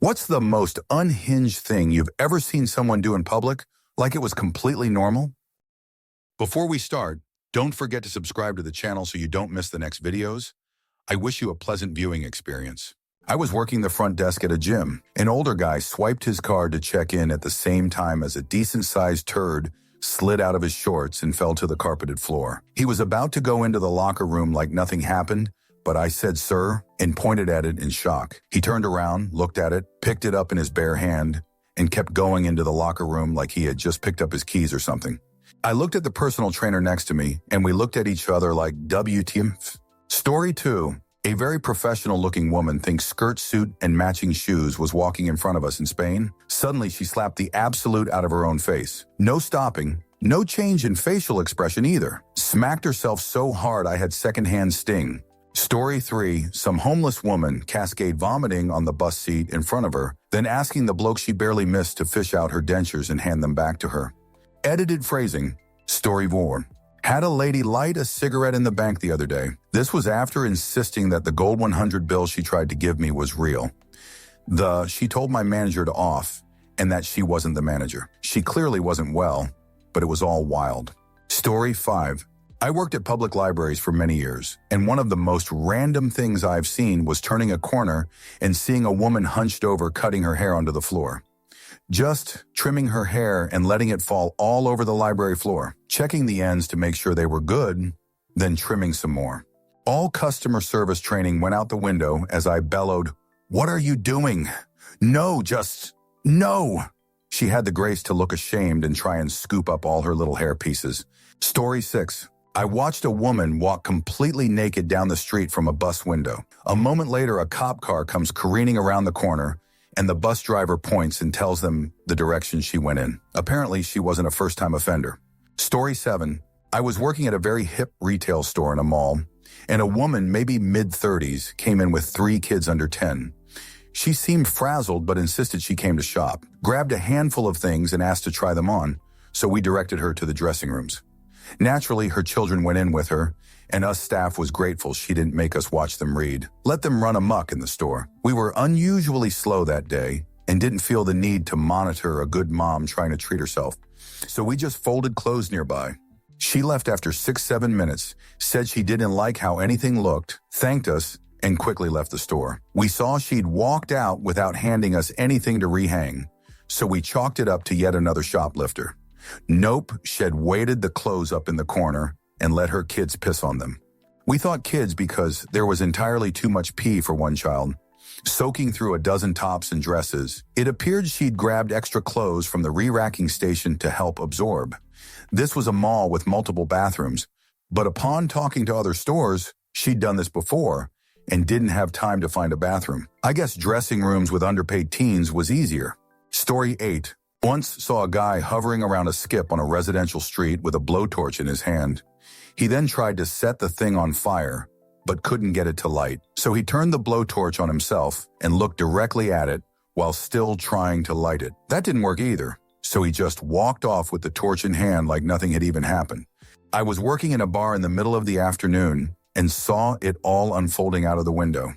What's the most unhinged thing you've ever seen someone do in public, like it was completely normal? Before we start, don't forget to subscribe to the channel so you don't miss the next videos. I wish you a pleasant viewing experience. I was working the front desk at a gym. An older guy swiped his card to check in at the same time as a decent-sized turd slid out of his shorts and fell to the carpeted floor. He was about to go into the locker room like nothing happened, but I said, "Sir," and pointed at it in shock. He turned around, looked at it, picked it up in his bare hand, and kept going into the locker room like he had just picked up his keys or something. I looked at the personal trainer next to me, and we looked at each other like WTF. Story 2. A very professional-looking woman thinks skirt suit and matching shoes was walking in front of us in Spain. Suddenly, she slapped the absolute out of her own face. No stopping, no change in facial expression either. Smacked herself so hard I had secondhand sting. Story 3. Some homeless woman cascade vomiting on the bus seat in front of her, then asking the bloke she barely missed to fish out her dentures and hand them back to her. Edited phrasing. Story 4. Had a lady light a cigarette in the bank the other day. This was after insisting that the gold 100 bill she tried to give me was real. She told my manager to off, and that she wasn't the manager. She clearly wasn't well, but it was all wild. Story 5. I worked at public libraries for many years, and one of the most random things I've seen was turning a corner and seeing a woman hunched over cutting her hair onto the floor. Just trimming her hair and letting it fall all over the library floor, checking the ends to make sure they were good, then trimming some more. All customer service training went out the window as I bellowed, "What are you doing? No, no!" She had the grace to look ashamed and try and scoop up all her little hair pieces. Story 6. I watched a woman walk completely naked down the street from a bus window. A moment later, a cop car comes careening around the corner, and the bus driver points and tells them the direction she went in. Apparently, she wasn't a first-time offender. Story 7. I was working at a very hip retail store in a mall, and a woman, maybe mid-30s, came in with 3 kids under 10. She seemed frazzled but insisted she came to shop, grabbed a handful of things and asked to try them on, so we directed her to the dressing rooms. Naturally, her children went in with her, and us staff was grateful she didn't make us watch them read. Let them run amok in the store. We were unusually slow that day and didn't feel the need to monitor a good mom trying to treat herself, so we just folded clothes nearby. She left after 6-7 minutes, said she didn't like how anything looked, thanked us, and quickly left the store. We saw she'd walked out without handing us anything to rehang, so we chalked it up to yet another shoplifter. Nope, she'd weighted the clothes up in the corner and let her kids piss on them. We thought kids because there was entirely too much pee for one child. Soaking through a dozen tops and dresses, it appeared she'd grabbed extra clothes from the re-racking station to help absorb. This was a mall with multiple bathrooms, but upon talking to other stores, she'd done this before and didn't have time to find a bathroom. I guess dressing rooms with underpaid teens was easier. Story 8. Once saw a guy hovering around a skip on a residential street with a blowtorch in his hand. He then tried to set the thing on fire, but couldn't get it to light. So he turned the blowtorch on himself and looked directly at it while still trying to light it. That didn't work either, so he just walked off with the torch in hand like nothing had even happened. I was working in a bar in the middle of the afternoon and saw it all unfolding out of the window.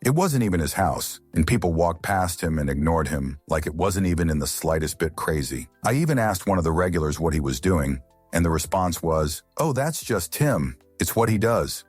It wasn't even his house, and people walked past him and ignored him like it wasn't even in the slightest bit crazy. I even asked one of the regulars what he was doing, and the response was, "Oh, that's just Tim. It's what he does."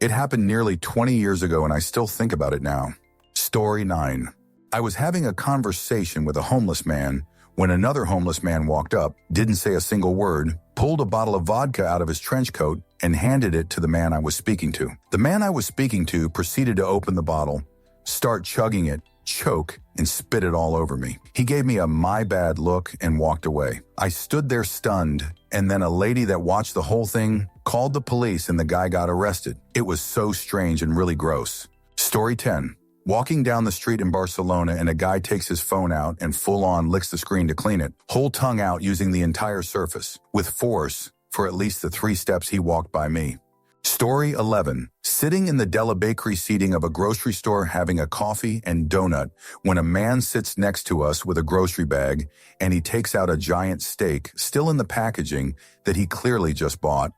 It happened nearly 20 years ago, and I still think about it now. Story 9. I was having a conversation with a homeless man when another homeless man walked up, didn't say a single word, pulled a bottle of vodka out of his trench coat, and handed it to the man I was speaking to. The man I was speaking to proceeded to open the bottle, start chugging it, choke, and spit it all over me. He gave me a "my bad" look and walked away. I stood there stunned, and then a lady that watched the whole thing called the police and the guy got arrested. It was so strange and really gross. Story 10. Walking down the street in Barcelona and a guy takes his phone out and full-on licks the screen to clean it, whole tongue out using the entire surface, with force, for at least the 3 steps he walked by me. Story 11. Sitting in the Della Bakery seating of a grocery store having a coffee and donut when a man sits next to us with a grocery bag and he takes out a giant steak, still in the packaging, that he clearly just bought,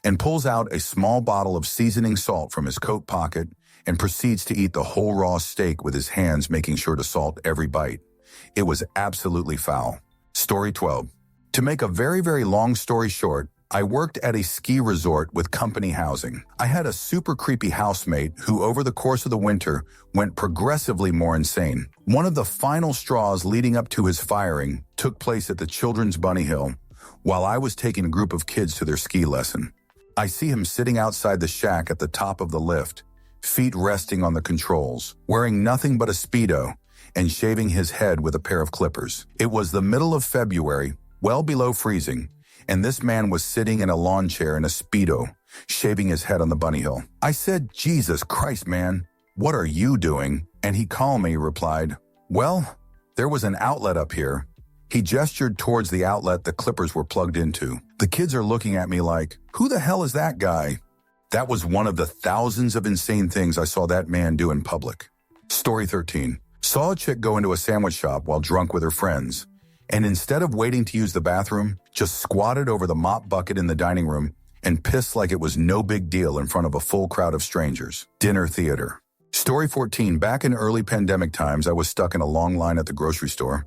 and pulls out a small bottle of seasoning salt from his coat pocket and proceeds to eat the whole raw steak with his hands, making sure to salt every bite. It was absolutely foul. Story 12. To make a very, very long story short, I worked at a ski resort with company housing. I had a super creepy housemate who over the course of the winter went progressively more insane. One of the final straws leading up to his firing took place at the Children's Bunny Hill while I was taking a group of kids to their ski lesson. I see him sitting outside the shack at the top of the lift, feet resting on the controls, wearing nothing but a Speedo and shaving his head with a pair of clippers. It was the middle of February, well below freezing, and this man was sitting in a lawn chair in a Speedo, shaving his head on the bunny hill. I said, "Jesus Christ, man, what are you doing?" And he calmly replied, "Well, there was an outlet up here." He gestured towards the outlet the clippers were plugged into. The kids are looking at me like, "Who the hell is that guy?" That was one of the thousands of insane things I saw that man do in public. Story 13. Saw a chick go into a sandwich shop while drunk with her friends, and instead of waiting to use the bathroom, just squatted over the mop bucket in the dining room and pissed like it was no big deal in front of a full crowd of strangers. Dinner theater. Story 14. Back in early pandemic times, I was stuck in a long line at the grocery store,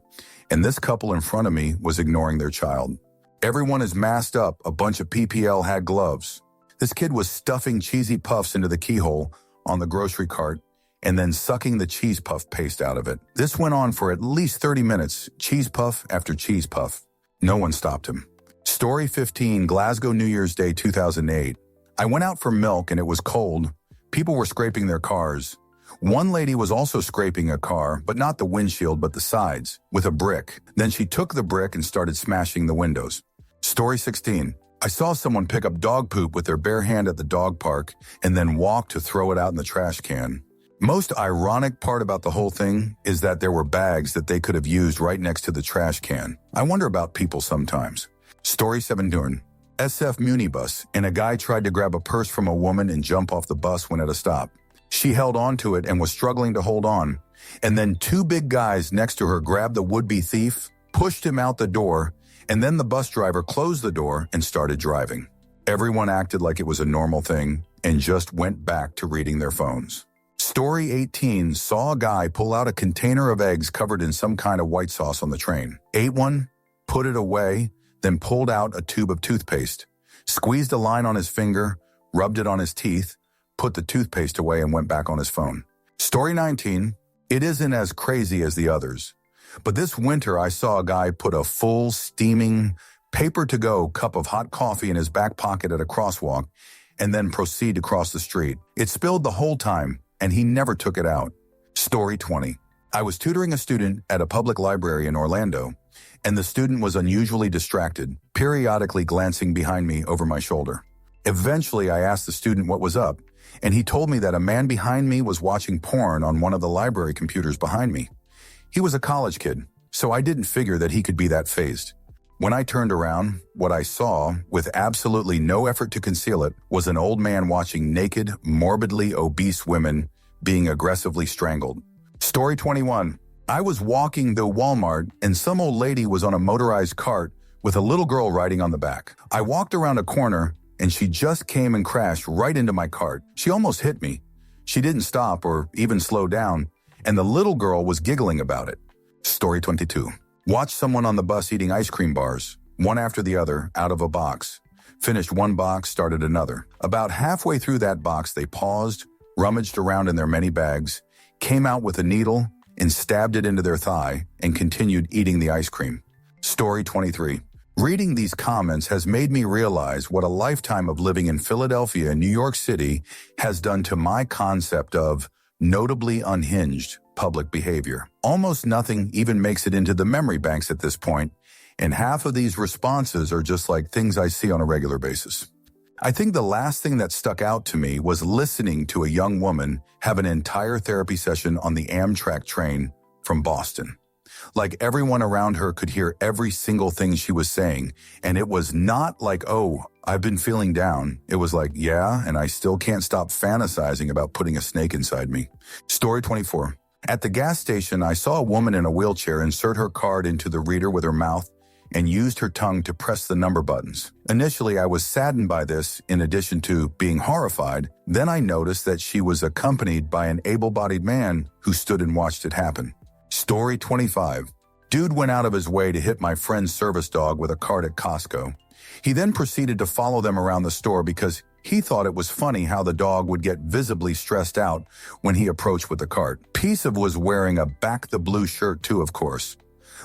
and this couple in front of me was ignoring their child. Everyone is masked up, a bunch of PPL had gloves. This kid was stuffing cheesy puffs into the keyhole on the grocery cart and then sucking the cheese puff paste out of it. This went on for at least 30 minutes, cheese puff after cheese puff. No one stopped him. Story 15, Glasgow, New Year's Day 2008. I went out for milk and it was cold. People were scraping their cars. One lady was also scraping a car, but not the windshield, but the sides, with a brick. Then she took the brick and started smashing the windows. Story 16. I saw someone pick up dog poop with their bare hand at the dog park and then walk to throw it out in the trash can. Most ironic part about the whole thing is that there were bags that they could have used right next to the trash can. I wonder about people sometimes. Story 17. SF Munibus, and a guy tried to grab a purse from a woman and jump off the bus when at a stop. She held on to it and was struggling to hold on, and then two big guys next to her grabbed the would-be thief, pushed him out the door, and then the bus driver closed the door and started driving. Everyone acted like it was a normal thing and just went back to reading their phones. Story 18, saw a guy pull out a container of eggs covered in some kind of white sauce on the train. Ate one, put it away, then pulled out a tube of toothpaste, squeezed a line on his finger, rubbed it on his teeth, put the toothpaste away and went back on his phone. Story 19, it isn't as crazy as the others, but this winter I saw a guy put a full, steaming, paper-to-go cup of hot coffee in his back pocket at a crosswalk and then proceed to cross the street. It spilled the whole time, and he never took it out. Story 20. I was tutoring a student at a public library in Orlando, and the student was unusually distracted, periodically glancing behind me over my shoulder. Eventually, I asked the student what was up, and he told me that a man behind me was watching porn on one of the library computers behind me. He was a college kid, so I didn't figure that he could be that fazed. When I turned around, what I saw, with absolutely no effort to conceal it, was an old man watching naked, morbidly obese women being aggressively strangled. Story 21. I was walking the Walmart and some old lady was on a motorized cart with a little girl riding on the back. I walked around a corner and she just came and crashed right into my cart. She almost hit me. She didn't stop or even slow down, and the little girl was giggling about it. Story 22. Watched someone on the bus eating ice cream bars, one after the other, out of a box. Finished one box, started another. About halfway through that box, they paused, rummaged around in their many bags, came out with a needle and stabbed it into their thigh, and continued eating the ice cream. Story 23. Reading these comments has made me realize what a lifetime of living in Philadelphia and New York City has done to my concept of notably unhinged public behavior. Almost nothing even makes it into the memory banks at this point, and half of these responses are just like things I see on a regular basis. I think the last thing that stuck out to me was listening to a young woman have an entire therapy session on the Amtrak train from Boston. Like everyone around her could hear every single thing she was saying, and it was not like, "Oh, I've been feeling down." It was like, "Yeah, and I still can't stop fantasizing about putting a snake inside me." Story 24. At the gas station, I saw a woman in a wheelchair insert her card into the reader with her mouth and used her tongue to press the number buttons. Initially, I was saddened by this in addition to being horrified. Then I noticed that she was accompanied by an able-bodied man who stood and watched it happen. Story 25. Dude went out of his way to hit my friend's service dog with a cart at Costco. He then proceeded to follow them around the store because he thought it was funny how the dog would get visibly stressed out when he approached with the cart. Piece of was wearing a back the blue shirt too, of course.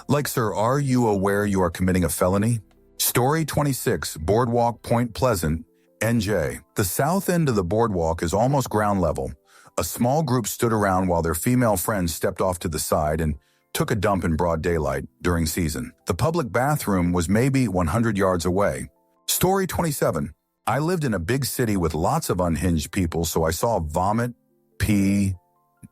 Like, sir, are you aware you are committing a felony? Story 26, Boardwalk, Point Pleasant, NJ. The south end of the boardwalk is almost ground level. A small group stood around while their female friends stepped off to the side and took a dump in broad daylight during season. The public bathroom was maybe 100 yards away. Story 27. I lived in a big city with lots of unhinged people, so I saw vomit, pee,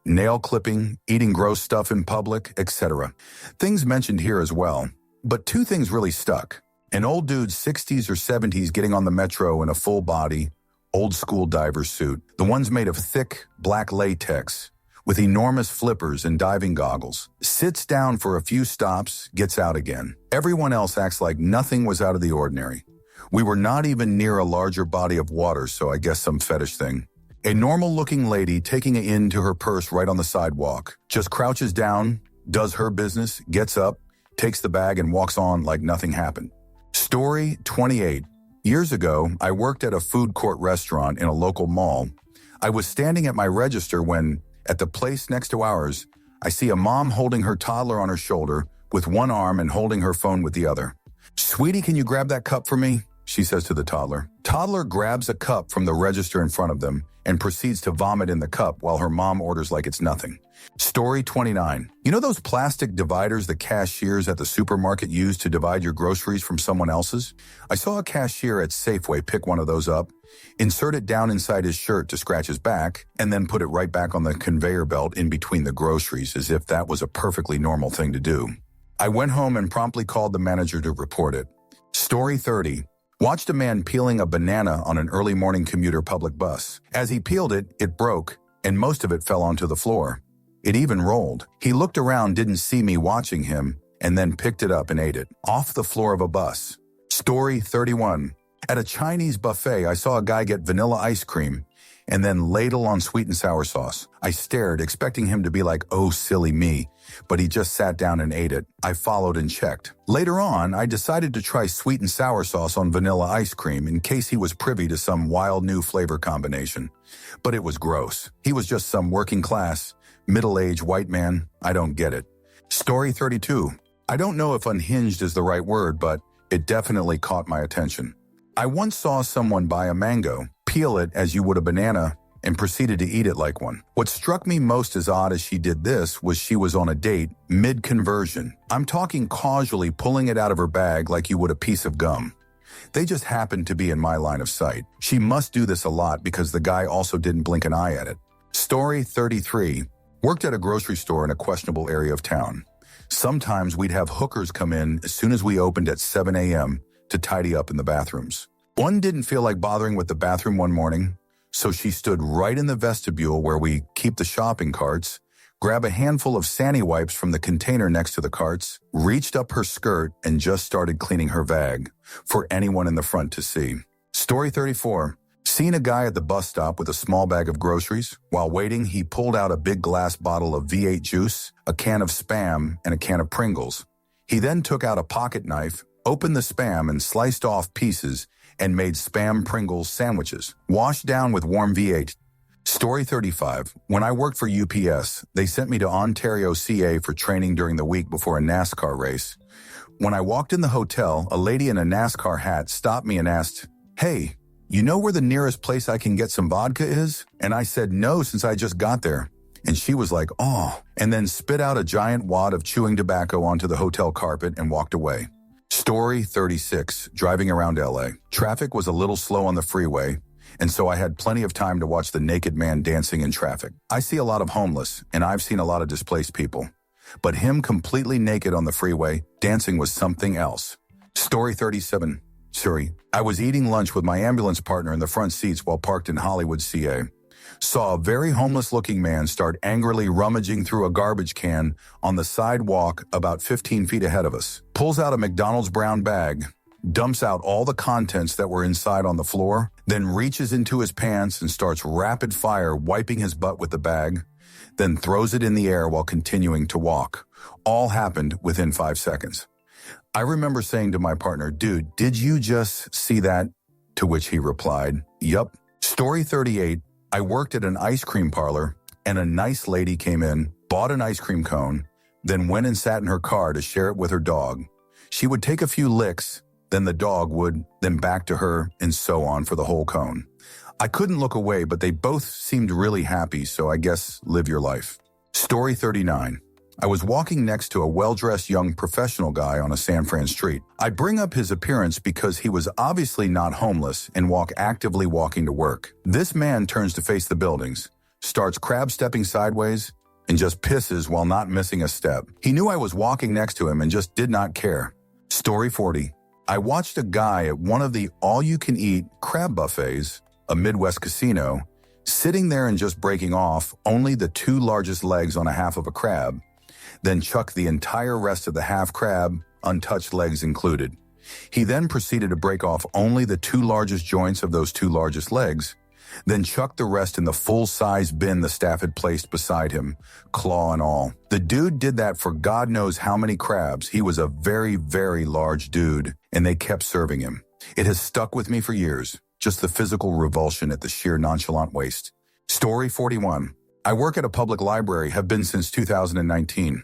nail clipping, eating gross stuff in public, etc. Things mentioned here as well. But two things really stuck. An old dude 60s or 70s getting on the metro in a full body, old school diver suit. The ones made of thick black latex with enormous flippers and diving goggles. Sits down for a few stops, gets out again. Everyone else acts like nothing was out of the ordinary. We were not even near a larger body of water, so I guess some fetish thing. A normal-looking lady taking it into her purse right on the sidewalk, just crouches down, does her business, gets up, takes the bag, and walks on like nothing happened. Story 28. Years ago, I worked at a food court restaurant in a local mall. I was standing at my register when, at the place next to ours, I see a mom holding her toddler on her shoulder with one arm and holding her phone with the other. "Sweetie, can you grab that cup for me?" she says to the toddler. Toddler grabs a cup from the register in front of them and proceeds to vomit in the cup while her mom orders like it's nothing. Story 29. You know those plastic dividers the cashiers at the supermarket use to divide your groceries from someone else's? I saw a cashier at Safeway pick one of those up, insert it down inside his shirt to scratch his back, and then put it right back on the conveyor belt in between the groceries as if that was a perfectly normal thing to do. I went home and promptly called the manager to report it. Story 30. Watched a man peeling a banana on an early morning commuter public bus. As he peeled it, it broke, and most of it fell onto the floor. It even rolled. He looked around, didn't see me watching him, and then picked it up and ate it, off the floor of a bus. Story 31. At a Chinese buffet, I saw a guy get vanilla ice cream and then ladle on sweet and sour sauce. I stared, expecting him to be like, "Oh, silly me," but he just sat down and ate it. I followed and checked. Later on, I decided to try sweet and sour sauce on vanilla ice cream in case he was privy to some wild new flavor combination. But it was gross. He was just some working class, middle-aged white man. I don't get it. Story 32. I don't know if unhinged is the right word, but it definitely caught my attention. I once saw someone buy a mango, peel it as you would a banana, and proceeded to eat it like one. What struck me most as odd as she did this was she was on a date mid-conversion. I'm talking casually pulling it out of her bag like you would a piece of gum. They just happened to be in my line of sight. She must do this a lot because the guy also didn't blink an eye at it. Story 33. Worked at a grocery store in a questionable area of town. Sometimes we'd have hookers come in as soon as we opened at 7 a.m. to tidy up in the bathrooms. One didn't feel like bothering with the bathroom one morning, so she stood right in the vestibule where we keep the shopping carts, grabbed a handful of Sandy wipes from the container next to the carts, reached up her skirt, and just started cleaning her bag for anyone in the front to see. Story 34. Seen a guy at the bus stop with a small bag of groceries. While waiting, he pulled out a big glass bottle of V8 juice, a can of Spam, and a can of Pringles. He then took out a pocket knife, opened the Spam, and sliced off pieces and made Spam Pringles sandwiches, washed down with warm V8. Story 35. When I worked for UPS, they sent me to Ontario, CA for training during the week before a NASCAR race. When I walked in the hotel, a lady in a NASCAR hat stopped me and asked, "Hey, you know where the nearest place I can get some vodka is?" And I said no since I just got there. And she was like, "Oh," and then spit out a giant wad of chewing tobacco onto the hotel carpet and walked away. Story 36. Driving around LA. Traffic was a little slow on the freeway, and so I had plenty of time to watch the naked man dancing in traffic. I see a lot of homeless, and I've seen a lot of displaced people. But him completely naked on the freeway, dancing was something else. Story 37. I was eating lunch with my ambulance partner in the front seats while parked in Hollywood, CA. Saw a very homeless-looking man start angrily rummaging through a garbage can on the sidewalk about 15 feet ahead of us. Pulls out a McDonald's brown bag, dumps out all the contents that were inside on the floor, then reaches into his pants and starts rapid-fire wiping his butt with the bag, then throws it in the air while continuing to walk. All happened within 5 seconds. I remember saying to my partner, "Dude, did you just see that?" To which he replied, "Yup." Story 38, I worked at an ice cream parlor, and a nice lady came in, bought an ice cream cone, then went and sat in her car to share it with her dog. She would take a few licks, then the dog would, then back to her, and so on for the whole cone. I couldn't look away, but they both seemed really happy, so I guess live your life. Story 39. I was walking next to a well-dressed young professional guy on a San Fran street. I bring up his appearance because he was obviously not homeless and actively walking to work. This man turns to face the buildings, starts crab-stepping sideways, and just pisses while not missing a step. He knew I was walking next to him and just did not care. Story 40. I watched a guy at one of the all-you-can-eat crab buffets, a Midwest casino, sitting there and just breaking off only the 2 largest legs on a half of a crab, then chuck the entire rest of the half crab, untouched legs included. He then proceeded to break off only the 2 largest joints of those 2 largest legs, then chucked the rest in the full-size bin the staff had placed beside him, claw and all. The dude did that for God knows how many crabs. He was a very, very large dude, and they kept serving him. It has stuck with me for years, just the physical revulsion at the sheer nonchalant waste. Story 41. I work at a public library, have been since 2019.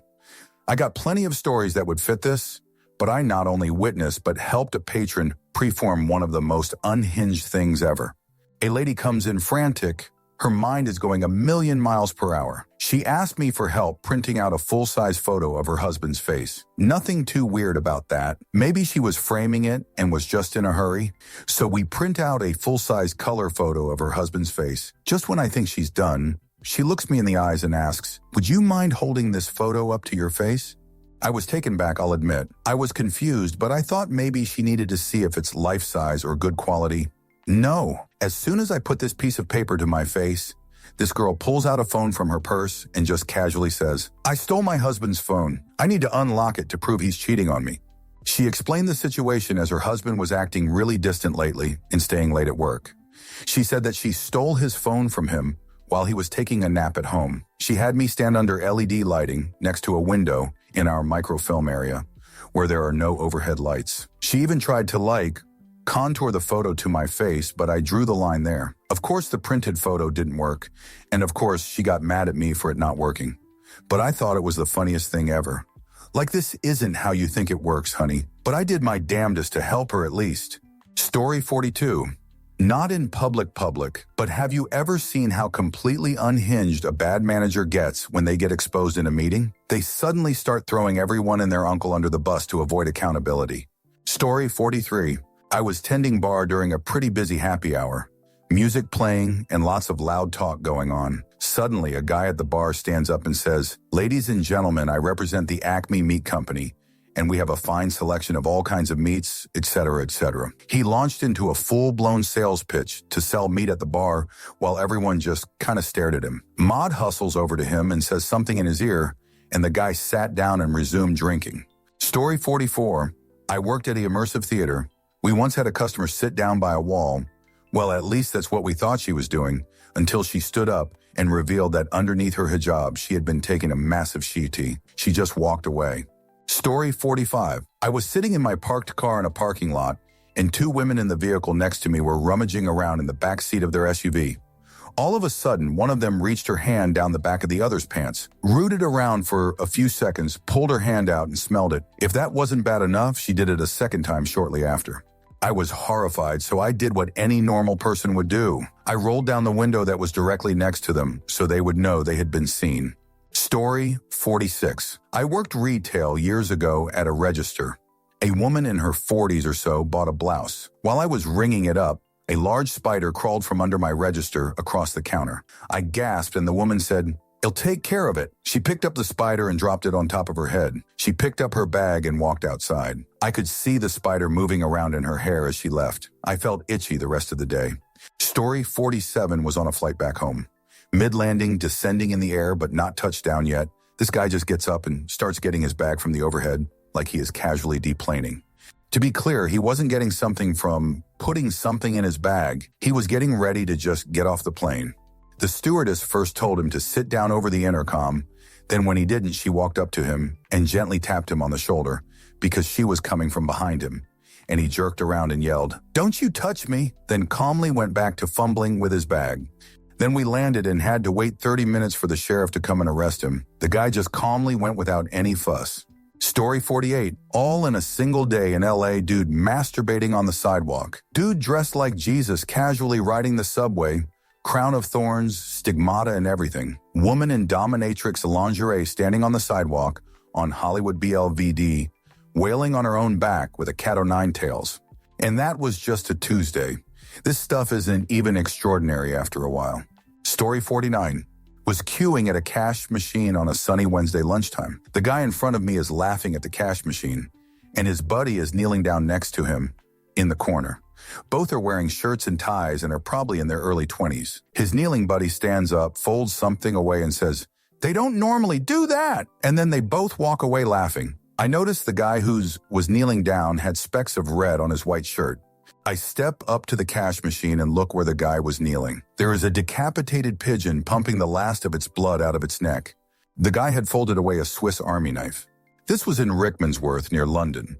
I got plenty of stories that would fit this, but I not only witnessed but helped a patron perform one of the most unhinged things ever. A lady comes in frantic. Her mind is going 1,000,000 miles per hour. She asked me for help printing out a full-size photo of her husband's face. Nothing too weird about that. Maybe she was framing it and was just in a hurry. So we print out a full-size color photo of her husband's face. Just when I think she's done, she looks me in the eyes and asks, "Would you mind holding this photo up to your face?" I was taken back, I'll admit. I was confused, but I thought maybe she needed to see if it's life-size or good quality. No. As soon as I put this piece of paper to my face, this girl pulls out a phone from her purse and just casually says, "I stole my husband's phone. I need to unlock it to prove he's cheating on me." She explained the situation as her husband was acting really distant lately and staying late at work. She said that she stole his phone from him while he was taking a nap at home. She had me stand under LED lighting next to a window in our microfilm area where there are no overhead lights. She even tried to contour the photo to my face, but I drew the line there. Of course, the printed photo didn't work, and of course, she got mad at me for it not working. But I thought it was the funniest thing ever. Like, this isn't how you think it works, honey, but I did my damnedest to help her at least. Story 42. Not in public, but have you ever seen how completely unhinged a bad manager gets when they get exposed in a meeting? They suddenly start throwing everyone and their uncle under the bus to avoid accountability. Story 43. I was tending bar during a pretty busy happy hour. Music playing and lots of loud talk going on. Suddenly, a guy at the bar stands up and says, "Ladies and gentlemen, I represent the Acme Meat Company, and we have a fine selection of all kinds of meats, etc., etc." He launched into a full-blown sales pitch to sell meat at the bar while everyone just kind of stared at him. Maud hustles over to him and says something in his ear, and the guy sat down and resumed drinking. Story 44. I worked at a immersive theater. We once had a customer sit down by a wall. Well, at least that's what we thought she was doing, until she stood up and revealed that underneath her hijab, she had been taking a massive shiti. She just walked away. Story 45. I was sitting in my parked car in a parking lot, and 2 women in the vehicle next to me were rummaging around in the back seat of their SUV. All of a sudden, one of them reached her hand down the back of the other's pants, rooted around for a few seconds, pulled her hand out and smelled it. If that wasn't bad enough, she did it a second time shortly after. I was horrified, so I did what any normal person would do. I rolled down the window that was directly next to them so they would know they had been seen. Story 46. I worked retail years ago at a register. A woman in her 40s or so bought a blouse. While I was ringing it up, a large spider crawled from under my register across the counter. I gasped and the woman said, "I'll take care of it." She picked up the spider and dropped it on top of her head. She picked up her bag and walked outside. I could see the spider moving around in her hair as she left. I felt itchy the rest of the day. Story 47 was on a flight back home. Mid-landing, descending in the air, but not touched down yet, this guy just gets up and starts getting his bag from the overhead like he is casually deplaning. To be clear, he wasn't getting something from putting something in his bag. He was getting ready to just get off the plane. The stewardess first told him to sit down over the intercom. Then when he didn't, she walked up to him and gently tapped him on the shoulder because she was coming from behind him. And he jerked around and yelled, "Don't you touch me!" Then calmly went back to fumbling with his bag. Then we landed and had to wait 30 minutes for the sheriff to come and arrest him. The guy just calmly went without any fuss. Story 48, all in a single day in LA, dude masturbating on the sidewalk. Dude dressed like Jesus casually riding the subway, crown of thorns, stigmata and everything. Woman in dominatrix lingerie standing on the sidewalk on Hollywood BLVD, wailing on her own back with a cat o' nine tails. And that was just a Tuesday. This stuff isn't even extraordinary after a while. Story 49. Was queuing at a cash machine on a sunny Wednesday lunchtime. The guy in front of me is laughing at the cash machine, and his buddy is kneeling down next to him in the corner. Both are wearing shirts and ties and are probably in their early 20s. His kneeling buddy stands up, folds something away and says, "They don't normally do that." And then they both walk away laughing. I noticed the guy who was kneeling down had specks of red on his white shirt. I step up to the cash machine and look where the guy was kneeling. There is a decapitated pigeon pumping the last of its blood out of its neck. The guy had folded away a Swiss Army knife. This was in Rickmansworth near London.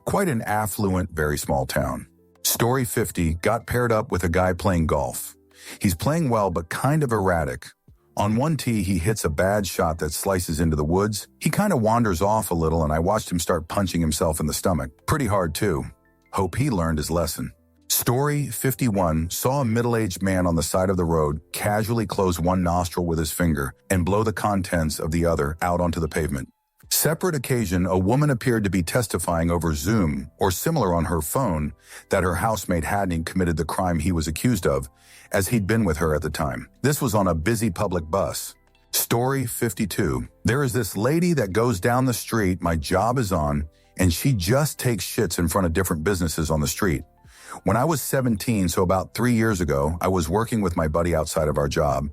Quite an affluent, very small town. Story 50 got paired up with a guy playing golf. He's playing well but kind of erratic. On one tee, he hits a bad shot that slices into the woods. He kind of wanders off a little and I watched him start punching himself in the stomach. Pretty hard too. Hope he learned his lesson. Story 51 saw a middle-aged man on the side of the road casually close one nostril with his finger and blow the contents of the other out onto the pavement. Separate occasion, a woman appeared to be testifying over Zoom or similar on her phone that her housemate hadn't committed the crime he was accused of, as he'd been with her at the time. This was on a busy public bus. Story 52. There is this lady that goes down the street my job is on, and she just takes shits in front of different businesses on the street. When I was 17, so about 3 years ago, I was working with my buddy outside of our job,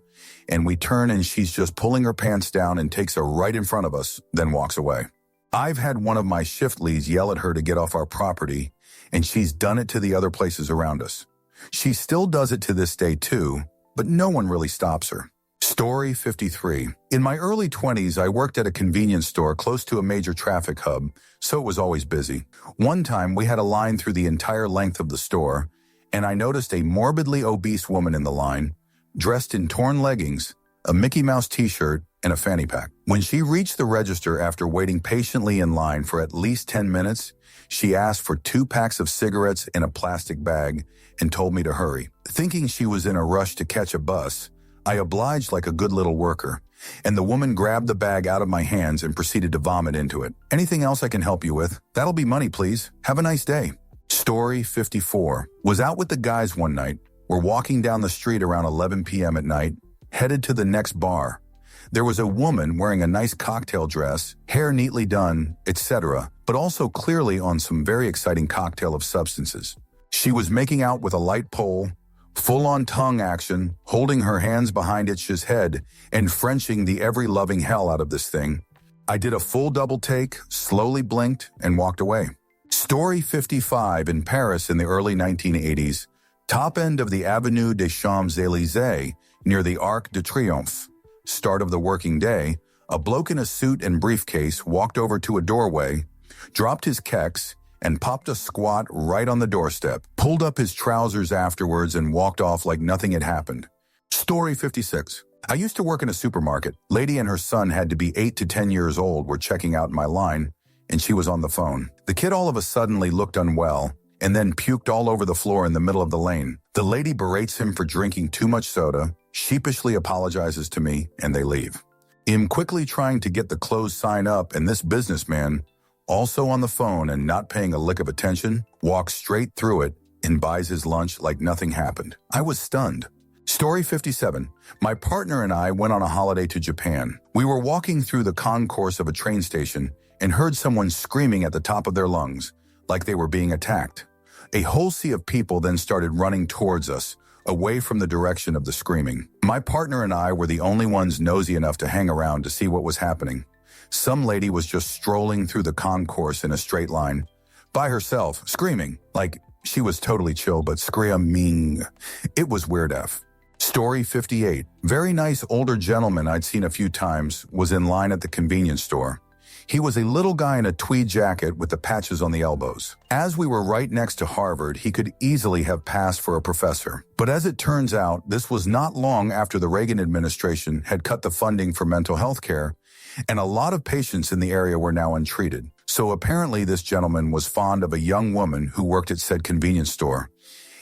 and we turn and she's just pulling her pants down and takes her right in front of us, then walks away. I've had one of my shift leads yell at her to get off our property, and she's done it to the other places around us. She still does it to this day too, but no one really stops her. Story 53. In my early 20s, I worked at a convenience store close to a major traffic hub, so it was always busy. One time, we had a line through the entire length of the store, and I noticed a morbidly obese woman in the line, dressed in torn leggings, a Mickey Mouse t-shirt, and a fanny pack. When she reached the register after waiting patiently in line for at least 10 minutes, she asked for 2 packs of cigarettes in a plastic bag and told me to hurry. Thinking she was in a rush to catch a bus, I obliged like a good little worker, and the woman grabbed the bag out of my hands and proceeded to vomit into it. "Anything else I can help you with? That'll be money, please. Have a nice day." Story 54. Was out with the guys one night. We're walking down the street around 11 p.m. at night, headed to the next bar. There was a woman wearing a nice cocktail dress, hair neatly done, etc., but also clearly on some very exciting cocktail of substances. She was making out with a light pole, full-on tongue action, holding her hands behind Itch's head and Frenching the every-loving hell out of this thing. I did a full double take, slowly blinked, and walked away. Story 55 in Paris in the early 1980s, top end of the Avenue des Champs-Élysées near the Arc de Triomphe. Start of the working day, a bloke in a suit and briefcase walked over to a doorway, dropped his keks, and popped a squat right on the doorstep, pulled up his trousers afterwards and walked off like nothing had happened. Story 56. I used to work in a supermarket. Lady and her son had to be 8 to 10 years old were checking out in my line, and she was on the phone. The kid all of a sudden looked unwell and then puked all over the floor in the middle of the lane. The lady berates him for drinking too much soda, sheepishly apologizes to me, and they leave. I'm quickly trying to get the closed sign up, and this businessman, also on the phone and not paying a lick of attention, walks straight through it and buys his lunch like nothing happened. I was stunned. Story 57. My partner and I went on a holiday to Japan. We were walking through the concourse of a train station and heard someone screaming at the top of their lungs, like they were being attacked. A whole sea of people then started running towards us, away from the direction of the screaming. My partner and I were the only ones nosy enough to hang around to see what was happening. Some lady was just strolling through the concourse in a straight line, by herself, screaming, like she was totally chill but screaming. It was weird F. Story 58. Very nice older gentleman I'd seen a few times was in line at the convenience store. He was a little guy in a tweed jacket with the patches on the elbows. As we were right next to Harvard, he could easily have passed for a professor. But as it turns out, this was not long after the Reagan administration had cut the funding for mental health care, and a lot of patients in the area were now untreated. So apparently this gentleman was fond of a young woman who worked at said convenience store.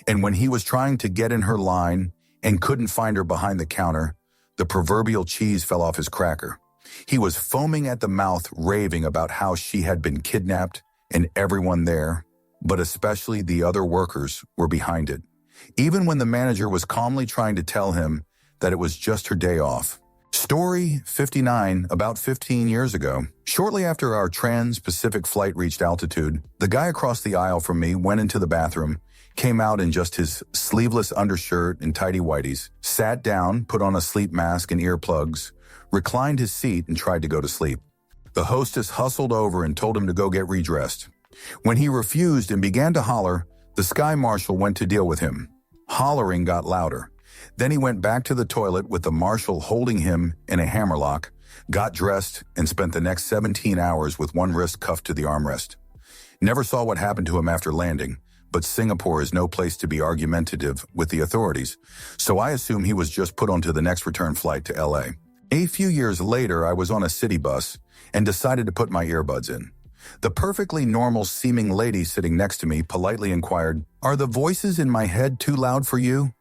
And when he was trying to get in her line and couldn't find her behind the counter, the proverbial cheese fell off his cracker. He was foaming at the mouth, raving about how she had been kidnapped, and everyone there, but especially the other workers, were behind it, even when the manager was calmly trying to tell him that it was just her day off. Story 59. About 15 years ago, shortly after our trans-Pacific flight reached altitude, the guy across the aisle from me went into the bathroom, came out in just his sleeveless undershirt and tidy whities, sat down, put on a sleep mask and earplugs, reclined his seat, and tried to go to sleep. The hostess hustled over and told him to go get redressed. When he refused and began to holler, the sky marshal went to deal with him. Hollering got louder. Then he went back to the toilet with the marshal holding him in a hammerlock, got dressed, and spent the next 17 hours with one wrist cuffed to the armrest. Never saw what happened to him after landing, but Singapore is no place to be argumentative with the authorities, so I assume he was just put onto the next return flight to LA. A few years later, I was on a city bus and decided to put my earbuds in. The perfectly normal-seeming lady sitting next to me politely inquired, "Are the voices in my head too loud for you?"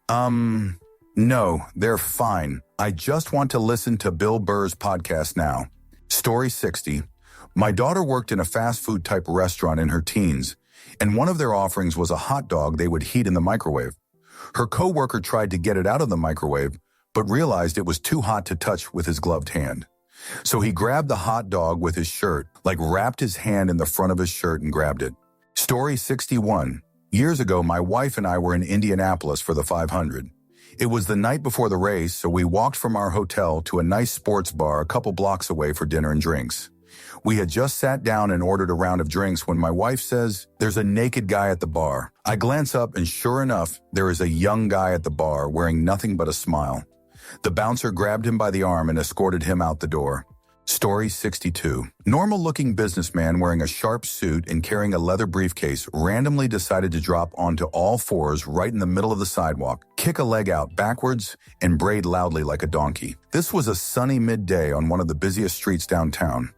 No, they're fine. I just want to listen to Bill Burr's podcast now." Story 60. My daughter worked in a fast food type restaurant in her teens, and one of their offerings was a hot dog they would heat in the microwave. Her coworker tried to get it out of the microwave, but realized it was too hot to touch with his gloved hand. So he grabbed the hot dog with his shirt, like wrapped his hand in the front of his shirt and grabbed it. Story 61. Years ago, my wife and I were in Indianapolis for the 500. It was the night before the race, so we walked from our hotel to a nice sports bar a couple blocks away for dinner and drinks. We had just sat down and ordered a round of drinks when my wife says, "There's a naked guy at the bar." I glance up and sure enough, there is a young guy at the bar wearing nothing but a smile. The bouncer grabbed him by the arm and escorted him out the door. Story 62. Normal-looking businessman wearing a sharp suit and carrying a leather briefcase randomly decided to drop onto all fours right in the middle of the sidewalk, kick a leg out backwards, and braid loudly like a donkey. This was a sunny midday on one of the busiest streets downtown.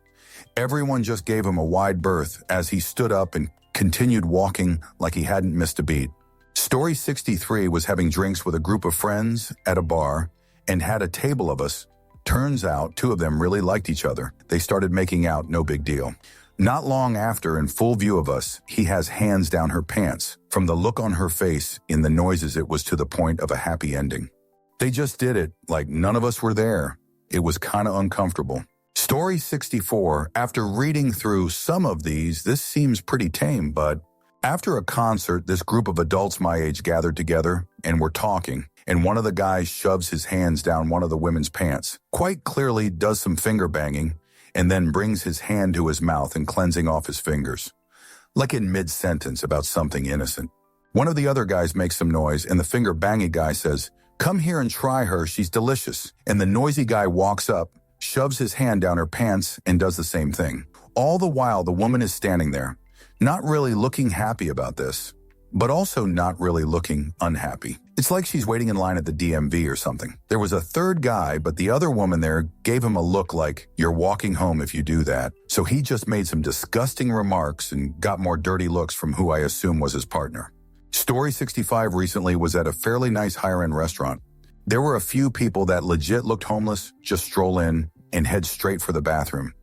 Everyone just gave him a wide berth as he stood up and continued walking like he hadn't missed a beat. Story 63 was having drinks with a group of friends at a bar and had a table of us. Turns out, two of them really liked each other. They started making out, no big deal. Not long after, in full view of us, he has hands down her pants. From the look on her face, in the noises, it was to the point of a happy ending. They just did it, like none of us were there. It was kind of uncomfortable. Story 64. After reading through some of these, this seems pretty tame, but after a concert, this group of adults my age gathered together and were talking, and one of the guys shoves his hands down one of the women's pants, quite clearly does some finger banging, and then brings his hand to his mouth and cleansing off his fingers, like in mid-sentence about something innocent. One of the other guys makes some noise, and the finger-banging guy says, "Come here and try her, she's delicious." And the noisy guy walks up, shoves his hand down her pants, and does the same thing. All the while, the woman is standing there, not really looking happy about this, but also not really looking unhappy. It's like she's waiting in line at the DMV or something. There was a third guy, but the other woman there gave him a look like, "You're walking home if you do that." So he just made some disgusting remarks and got more dirty looks from who I assume was his partner. Story 65 recently was at a fairly nice higher-end restaurant. There were a few people that legit looked homeless, just stroll in and head straight for the bathroom.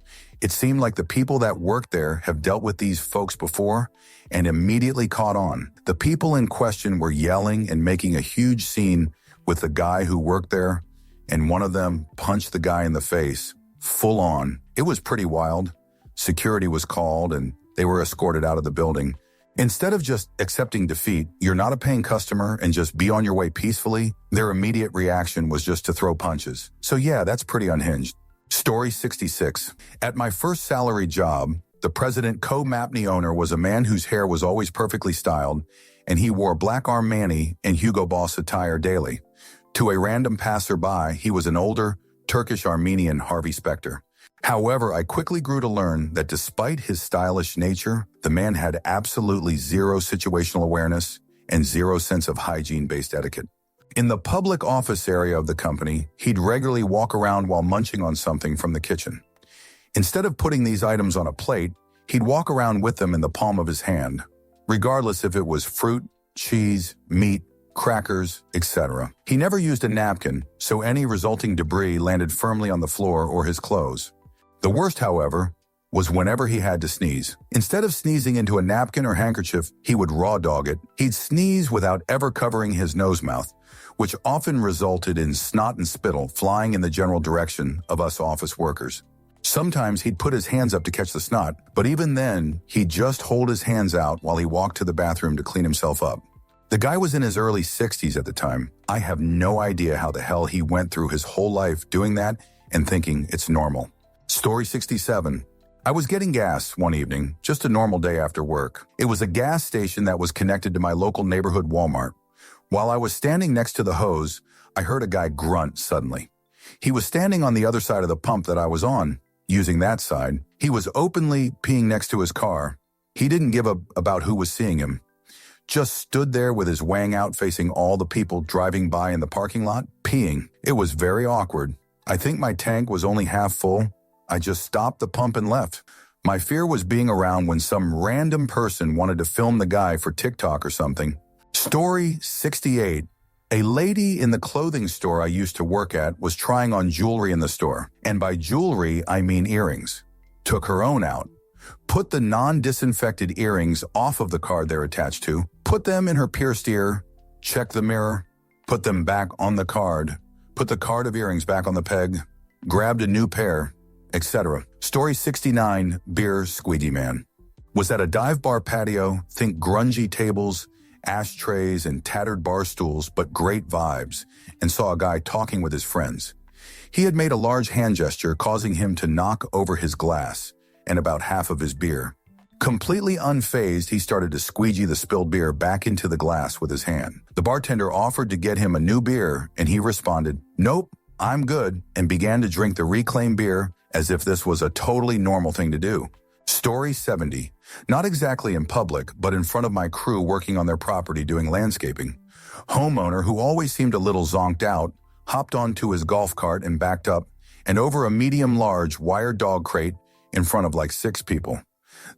It seemed like the people that worked there have dealt with these folks before and immediately caught on. The people in question were yelling and making a huge scene with the guy who worked there, and one of them punched the guy in the face, full on. It was pretty wild. Security was called and they were escorted out of the building. Instead of just accepting defeat, you're not a paying customer, and just be on your way peacefully, their immediate reaction was just to throw punches. So yeah, that's pretty unhinged. Story 66. At my first salary job, the president co-Mapney owner was a man whose hair was always perfectly styled, and he wore Black Armani and Hugo Boss attire daily. To a random passerby, he was an older, Turkish-Armenian Harvey Specter. However, I quickly grew to learn that despite his stylish nature, the man had absolutely zero situational awareness and zero sense of hygiene-based etiquette. In the public office area of the company, he'd regularly walk around while munching on something from the kitchen. Instead of putting these items on a plate, he'd walk around with them in the palm of his hand, regardless if it was fruit, cheese, meat, crackers, etc. He never used a napkin, so any resulting debris landed firmly on the floor or his clothes. The worst, however, was whenever he had to sneeze. Instead of sneezing into a napkin or handkerchief, he would raw dog it. He'd sneeze without ever covering his nose-mouth, which often resulted in snot and spittle flying in the general direction of us office workers. Sometimes he'd put his hands up to catch the snot, but even then, he'd just hold his hands out while he walked to the bathroom to clean himself up. The guy was in his early 60s at the time. I have no idea how the hell he went through his whole life doing that and thinking it's normal. Story 67. I was getting gas one evening, just a normal day after work. It was a gas station that was connected to my local neighborhood Walmart. While I was standing next to the hose, I heard a guy grunt suddenly. He was standing on the other side of the pump that I was on. Using that side, he was openly peeing next to his car. He didn't give about who was seeing him. Just stood there with his wang out facing all the people driving by in the parking lot, peeing. It was very awkward. I think my tank was only half full. I just stopped the pump and left. My fear was being around when some random person wanted to film the guy for TikTok or something. Story 68. A lady in the clothing store I used to work at was trying on jewelry in the store. And by jewelry, I mean earrings. Took her own out. Put the non-disinfected earrings off of the card they're attached to. Put them in her pierced ear. Check the mirror. Put them back on the card. Put the card of earrings back on the peg. Grabbed a new pair, etc. Story 69. Beer Squeegee Man. Was at a dive bar patio, think grungy tables, ashtrays, and tattered bar stools, but great vibes, and saw a guy talking with his friends. He had made a large hand gesture, causing him to knock over his glass and about half of his beer. Completely unfazed, he started to squeegee the spilled beer back into the glass with his hand. The bartender offered to get him a new beer, and he responded, "Nope, I'm good," and began to drink the reclaimed beer as if this was a totally normal thing to do. Story 70. Not exactly in public, but in front of my crew working on their property doing landscaping. Homeowner, who always seemed a little zonked out, hopped onto his golf cart and backed up and over a medium-large wire dog crate in front of like 6 people.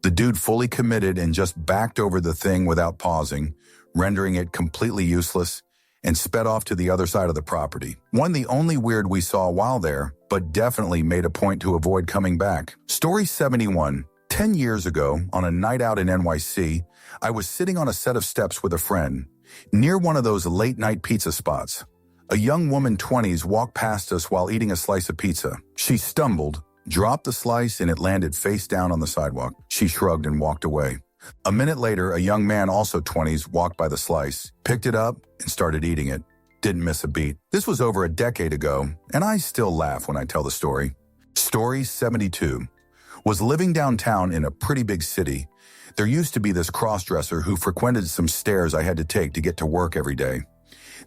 The dude fully committed and just backed over the thing without pausing, rendering it completely useless, and sped off to the other side of the property. The only weird we saw while there, but definitely made a point to avoid coming back. Story 71. 10 years ago, on a night out in NYC, I was sitting on a set of steps with a friend, near one of those late-night pizza spots. A young woman 20s walked past us while eating a slice of pizza. She stumbled, dropped the slice, and it landed face down on the sidewalk. She shrugged and walked away. A minute later, a young man, also 20s, walked by the slice, picked it up, and started eating it. Didn't miss a beat. This was over a decade ago, and I still laugh when I tell the story. Story 72. Was living downtown in a pretty big city. There used to be this cross-dresser who frequented some stairs I had to take to get to work every day.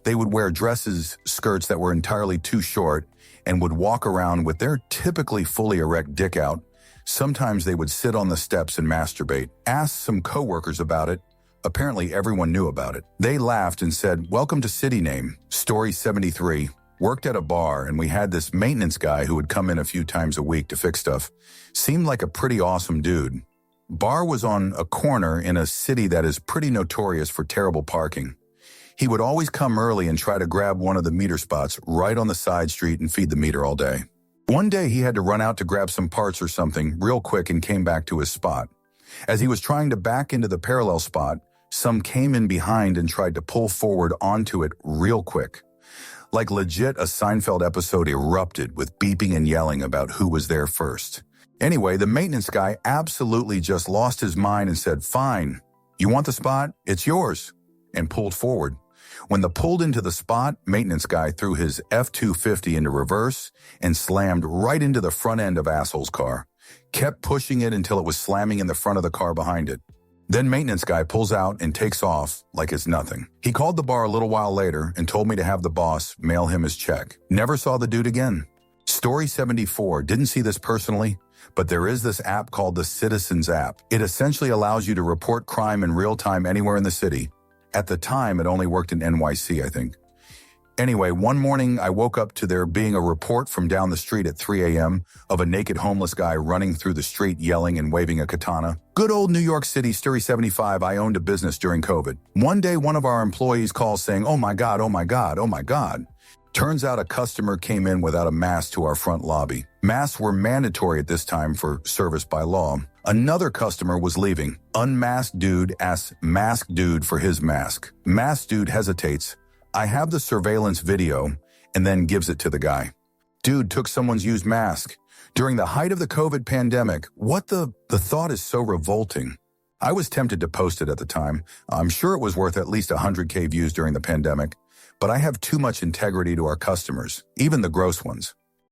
They would wear skirts that were entirely too short, and would walk around with their typically fully erect dick out. Sometimes they would sit on the steps and masturbate. Asked some coworkers about it. Apparently everyone knew about it. They laughed and said, "Welcome to City Name." Story 73. Worked at a bar, and we had this maintenance guy who would come in a few times a week to fix stuff. Seemed like a pretty awesome dude. Bar was on a corner in a city that is pretty notorious for terrible parking. He would always come early and try to grab one of the meter spots right on the side street and feed the meter all day. One day he had to run out to grab some parts or something real quick and came back to his spot. As he was trying to back into the parallel spot, some came in behind and tried to pull forward onto it real quick. Like legit, a Seinfeld episode erupted with beeping and yelling about who was there first. Anyway, the maintenance guy absolutely just lost his mind and said, "Fine, You want the spot? It's yours. And pulled forward. When the pulled into the spot, maintenance guy threw his F-250 into reverse and slammed right into the front end of asshole's car. Kept pushing it until it was slamming in the front of the car behind it. Then maintenance guy pulls out and takes off like it's nothing. He called the bar a little while later and told me to have the boss mail him his check. Never saw the dude again. Story 74, didn't see this personally, but there is this app called the Citizens app. It essentially allows you to report crime in real time anywhere in the city. At the time, it only worked in NYC, I think. Anyway, one morning I woke up to there being a report from down the street at 3 a.m. of a naked homeless guy running through the street yelling and waving a katana. Good old New York City, Story 75, I owned a business during COVID. One day, one of our employees calls saying, "Oh my God, oh my God, oh my God." Turns out a customer came in without a mask to our front lobby. Masks were mandatory at this time for service by law. Another customer was leaving. Unmasked dude asks masked dude for his mask. Masked dude hesitates. I have the surveillance video, and then gives it to the guy. Dude took someone's used mask. During the height of the COVID pandemic, the thought is so revolting. I was tempted to post it at the time. I'm sure it was worth at least 100K views during the pandemic, but I have too much integrity to our customers, even the gross ones.